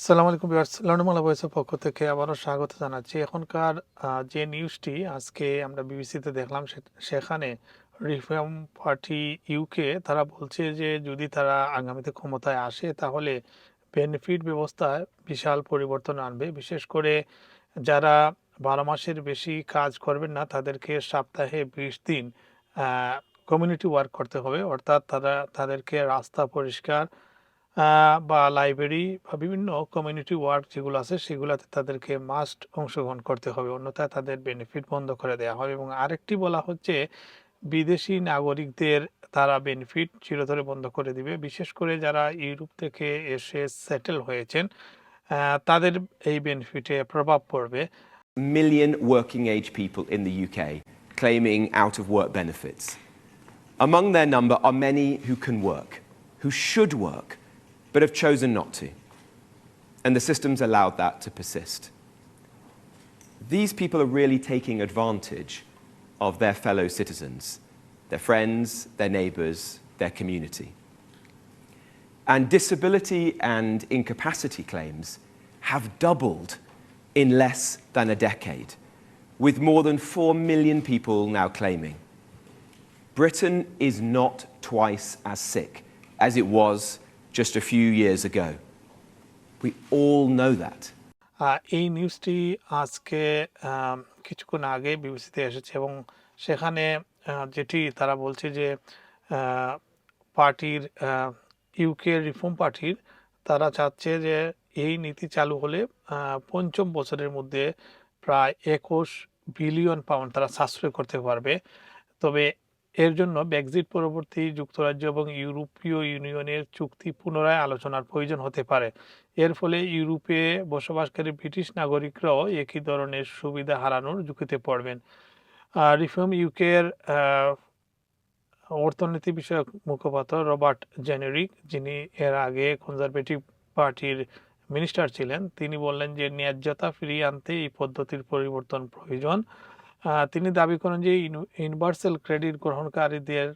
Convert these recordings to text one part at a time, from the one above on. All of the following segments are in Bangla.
আসসালামু আলাইকুম ভিউয়ার্স, লন্ডন বাংলা ভয়েসের পক্ষ থেকে আবারও স্বাগত জানাচ্ছি। এখনকার যে নিউজটি আজকে আমরা বিবিসিতে দেখলাম সেখানে রিফর্ম পার্টি ইউকে তারা বলছে যে যদি তারা আগামীতে ক্ষমতায় আসে তাহলে বেনিফিট ব্যবস্থায় বিশাল পরিবর্তন আনবে। বিশেষ করে যারা 12 মাসের বেশি কাজ করবেন না তাদেরকে সপ্তাহে 20 দিন কমিউনিটি ওয়ার্ক করতে হবে, অর্থাৎ তাদেরকে রাস্তা পরিষ্কার বা লাইব্রেরি বা বিভিন্ন কমিউনিটি ওয়ার্ক যেগুলো আছে সেগুলোতে তাদেরকে মাস্ট অংশগ্রহণ করতে হবে, অন্যথায় তাদের বেনিফিট বন্ধ করে দেওয়া হবে। এবং আরেকটি বলা হচ্ছে বিদেশি নাগরিকদের তারা বেনিফিট চিরতরে বন্ধ করে দিবে, বিশেষ করে যারা ইউরোপ থেকে এসে সেটেল হয়েছেন তাদের এই বেনিফিটে প্রভাব পড়বে। Million working age people in the UK claiming out of work benefits. Among their number are many who can work, who should work, but have chosen not to. And the system's allowed that to persist. These people are really taking advantage of their fellow citizens, their friends, their neighbours, their community. And disability and incapacity claims have doubled in less than a decade, with more than 4 million people now claiming. Britain is not twice as sick as it was just a few years ago. We all know that. এই নিউজটি আজকে কিছুক্ষণ আগে বিবিসিতে এসেছে এবং সেখানে যেটি তারা বলছে যে পার্টির ইউকে রিফর্ম পার্টির তারা চাচ্ছে যে এই নীতি চালু হলে পঞ্চম বছরের মধ্যে প্রায় 21 বিলিয়ন পাউন্ড তারা সাশ্রয় করতে পারবে। তবে এর জন্য ব্রেক্সিট পরবর্তী যুক্তরাজ্য এবং ইউরোপীয় ইউনিয়নের চুক্তি পুনরায় আলোচনার প্রয়োজন হতে পারে। এর ফলে ইউরোপে বসবাসকারী ব্রিটিশ নাগরিকরাও একই ধরনের সুবিধা হারানোর ঝুঁকিতে পড়বেন। রিফর্ম ইউকের অর্থনীতি বিষয়ক মুখপাত্র রবার্ট জেনেরিক, যিনি এর আগে কনজারভেটিভ পার্টির মিনিস্টার ছিলেন, তিনি বললেন যে ন্যায্যতা ফিরিয়ে আনতে এই পদ্ধতির পরিবর্তন প্রয়োজন। তিনি দাবি করেন যে ইউনিভার্সাল ক্রেডিট গ্রহণকারীদের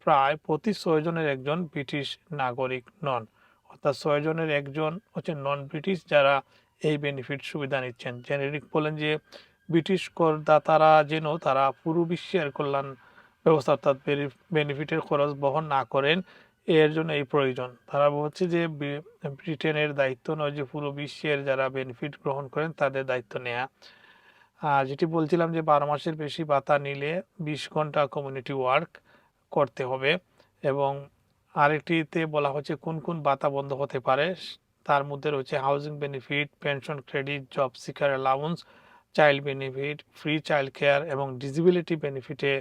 প্রায় প্রতি 6 জনের একজন ব্রিটিশ নাগরিক নন, অর্থাৎ 6 জনের একজন হচ্ছে নন ব্রিটিশ যারা এই বেনিফিট সুবিধা নিচ্ছেন। জেনেরিক বলেন যে ব্রিটিশ করদাতারা যেন তারা পুরো বিশ্বের কল্যাণ ব্যবস্থা অর্থাৎ বেনিফিটের খরচ বহন না করেন, এর জন্য এই প্রয়োজন। তারা বলছে যে ব্রিটেনের দায়িত্ব নয় যে পুরো বিশ্বের যারা বেনিফিট গ্রহণ করেন তাদের দায়িত্ব নেওয়া। যেটি বলছিলাম যে 12 মাসের বেশি ভাতা নিলে 20 ঘন্টা কমিউনিটি ওয়ার্ক করতে হবে। এবং আরেকটিতে বলা হচ্ছে কোন কোন ভাতা বন্ধ হতে পারে, তার মধ্যে রয়েছে housing benefit, pension credit, job seeker allowance, child benefit, free child care এবং ডিসেবিলিটি বেনিফিটে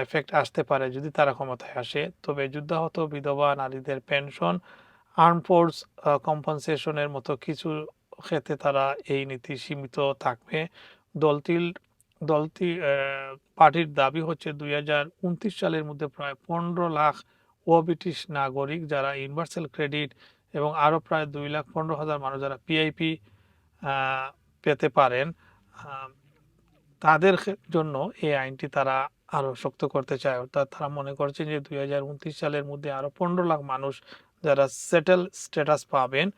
এফেক্ট আসতে পারে যদি তারা ক্ষমতায় আসে। তবে যুদ্ধাহত বিধবা নারীদের পেনশন, আর্ম ফোর্স কম্পেনসেশনের মতো কিছু ক্ষেত্রে তারা এই নীতি সীমিত থাকবে। দলটি পার্টির দাবি হচ্ছে 2029 সালের মধ্যে প্রায় 15 লাখ ব্রিটিশ নাগরিক যারা ইউনিভার্সাল ক্রেডিট এবং আরও প্রায় 2,15,000 মানুষ যারা পিআইপি পেতে পারেন, তাদের জন্য এই আইনটি তারা আরও শক্ত করতে চায়। অর্থাৎ তারা মনে করছে যে 2029 সালের মধ্যে আরও 15 লাখ মানুষ যারা সেটেল স্ট্যাটাস পাবেন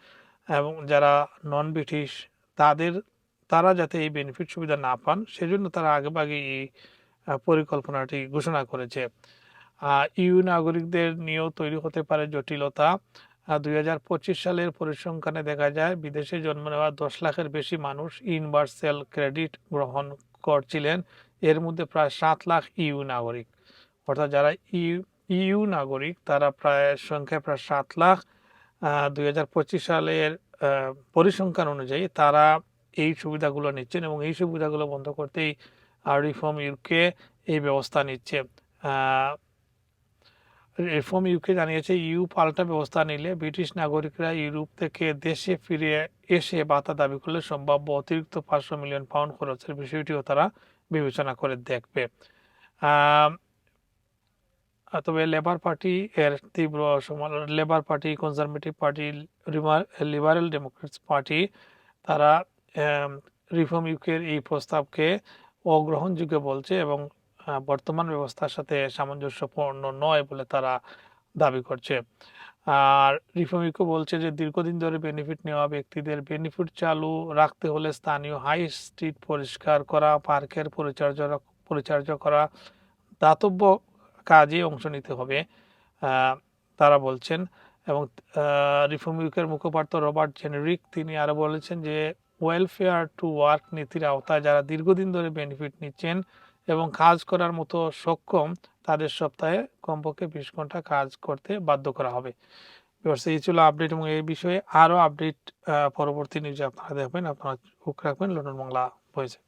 এবং যারা নন ব্রিটিশ তারা যাতে এই বেনিফিট সুবিধা না পান সেজন্য তারা আগেভাগে এই পরিকল্পনাটি ঘোষণা করেছে। ইউ নাগরিকদের নিয়েও তৈরি হতে পারে জটিলতা। 2025 সালের পরিসংখ্যানে দেখা যায় বিদেশে জন্ম নেওয়া 10 লাখের বেশি মানুষ ইউনিভার্সাল ক্রেডিট গ্রহণ করছিলেন, এর মধ্যে প্রায় 7 লাখ ইউ নাগরিক। অর্থাৎ যারা ইউ নাগরিক তারা সংখ্যায় প্রায় 7 লাখ। 2025 সালের পরিসংখ্যান অনুযায়ী তারা এই সুবিধাগুলো নিচ্ছেন এবং এই সুবিধাগুলো বন্ধ করতেই রিফর্ম ইউকে এই ব্যবস্থা নিচ্ছে। রিফর্ম ইউকে জানিয়েছে ইউ পাল্টা ব্যবস্থা নিলে ব্রিটিশ নাগরিকরা ইউরোপ থেকে দেশে ফিরে এসে ভাতা দাবি করলে সম্ভাব্য অতিরিক্ত 500 মিলিয়ন পাউন্ড খরচের বিষয়টিও তারা বিবেচনা করে দেখবে। তবে লেবার পার্টি এর তীব্র labour party, conservative party, liberal Democrats party তারা রিফর্ম ইউকের এই প্রস্তাবকে অগ্রহণযোগ্য বলছে এবং বর্তমান ব্যবস্থার সাথে সামঞ্জস্যপূর্ণ নয় বলে তারা দাবি করছে। আর রিফর্মিকো বলছে যে দীর্ঘদিন ধরে বেনিফিট নেওয়া ব্যক্তিদের বেনিফিট চালু রাখতে হলে স্থানীয় হাই স্ট্রিট পরিষ্কার করা, পার্কের পরিচর্যা করা, দাতব্য কাজে অংশ নিতে হবে তারা বলছেন। এবং রিফর্মিকের মুখপাত্র রবার্ট জেনেরিক তিনি আরও বলেছেন যে ওয়েলফেয়ার টু ওয়ার্ক নীতির আওতায় যারা দীর্ঘদিন ধরে বেনিফিট নিচ্ছেন এবং কাজ করার মতো সক্ষম তাদের সপ্তাহে কমপক্ষে 20 ঘন্টা কাজ করতে বাধ্য করা হবে। এই ছিল আপডেট, এবং এই বিষয়ে আরও আপডেট পরবর্তী নিউজে আপনারা দেখবেন। আপনারা চোখ রাখবেন লন্ডন বাংলা ভয়েসে।